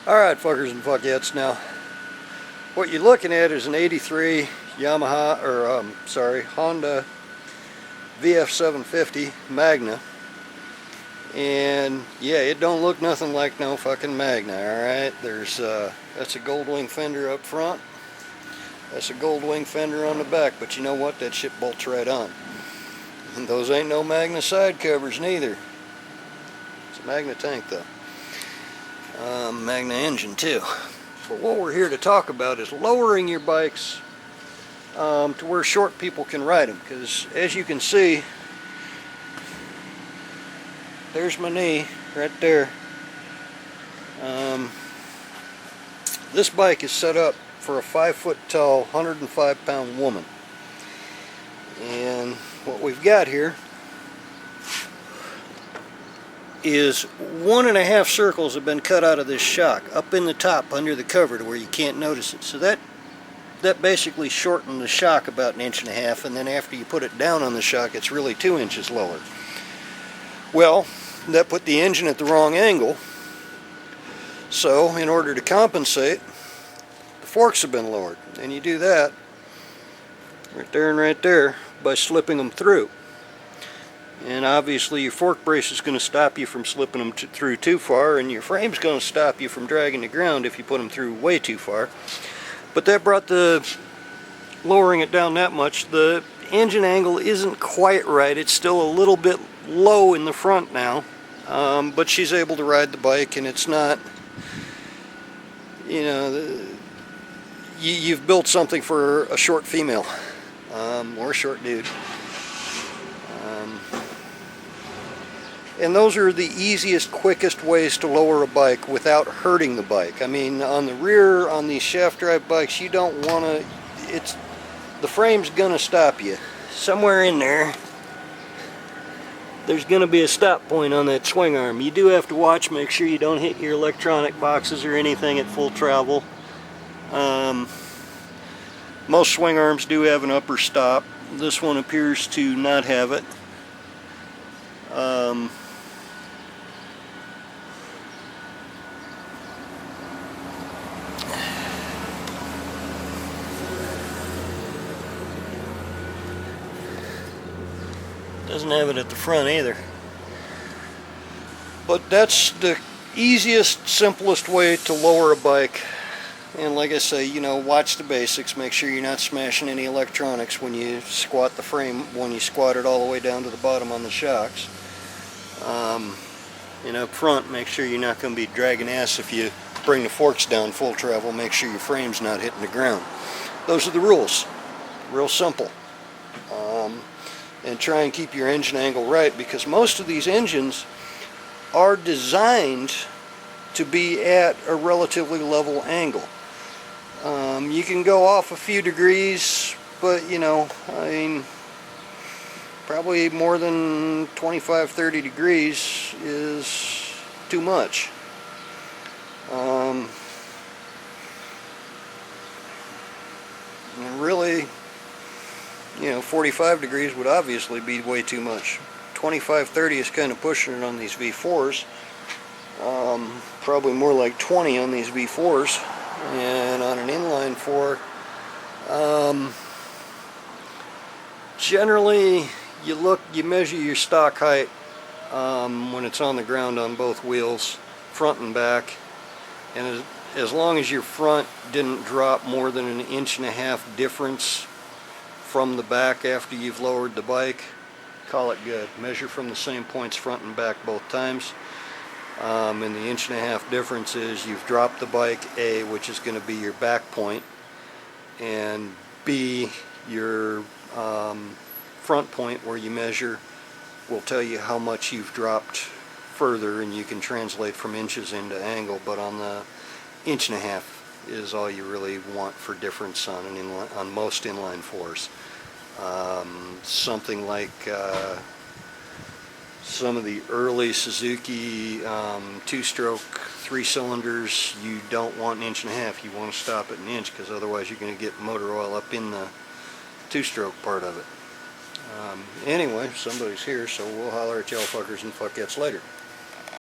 Alright, fuckers and fuckettes, now what you're looking at is an 83 Yamaha, or Honda VF750 Magna. And yeah, it don't look nothing like no fucking Magna, alright? There's that's a gold wing fender up front. That's a gold wing fender on the back, but you know what? That shit bolts right on. And those ain't no Magna side covers neither. It's a Magna tank though. Magna engine too. But what we're here to talk about is lowering your bikes to where short people can ride them, because as you can see, there's my knee right there. This bike is set up for a 5-foot tall, 105-pound woman. And what we've got here is 1.5 circles have been cut out of this shock up in the top under the cover to where you can't notice it. So that basically shortened the shock about 1.5 inches, and then after you put it down on the shock, it's really 2 inches lower. Well, that put the engine at the wrong angle, so in order to compensate, the forks have been lowered. And you do that right there and right there by slipping them through. And obviously your fork brace is going to stop you from slipping them through too far, and your frame's going to stop you from dragging the ground if you put them through way too far. But that brought the lowering it down that much. The engine angle isn't quite right. It's still a little bit low in the front now, but she's able to ride the bike, and it's not, you know, you've built something for a short female or a short dude. And those are the easiest, quickest ways to lower a bike without hurting the bike. I mean, on the rear, on these shaft drive bikes, you don't want to, the frame's going to stop you. Somewhere in there, there's going to be a stop point on that swing arm. You do have to watch, make sure you don't hit your electronic boxes or anything at full travel. Most swing arms do have an upper stop. This one appears to not have it. Doesn't have it at the front either. But that's the easiest, simplest way to lower a bike. And like I say, you know, watch the basics. Make sure you're not smashing any electronics when you squat the frame, when you squat it all the way down to the bottom on the shocks. And up front, make sure you're not going to be dragging ass if you bring the forks down full travel. Make sure your frame's not hitting the ground. Those are the rules. Real simple. And try and keep your engine angle right, because most of these engines are designed to be at a relatively level angle. You can go off a few degrees, but you know, I mean, probably more than 25-30 degrees is too much. And really, you know, 45 degrees would obviously be way too much. 25-30 is kind of pushing it on these V4s. Probably more like 20 on these V4s. And on an inline 4, generally you measure your stock height when it's on the ground on both wheels, front and back, and as long as your front didn't drop more than 1.5 inches difference from the back after you've lowered the bike, call it good. Measure from the same points front and back both times. And the 1.5 inches difference is you've dropped the bike, A, which is going to be your back point, and B, your front point where you measure will tell you how much you've dropped further, and you can translate from inches into angle. But on the 1.5 inches is all you really want for difference on on most inline 4s. Something like some of the early Suzuki 2-stroke 3 cylinders, you don't want 1.5 inches. You want to stop at 1 inch, because otherwise you're going to get motor oil up in the 2-stroke part of it. Anyway, somebody's here, so we'll holler at y'all fuckers and fuckettes later.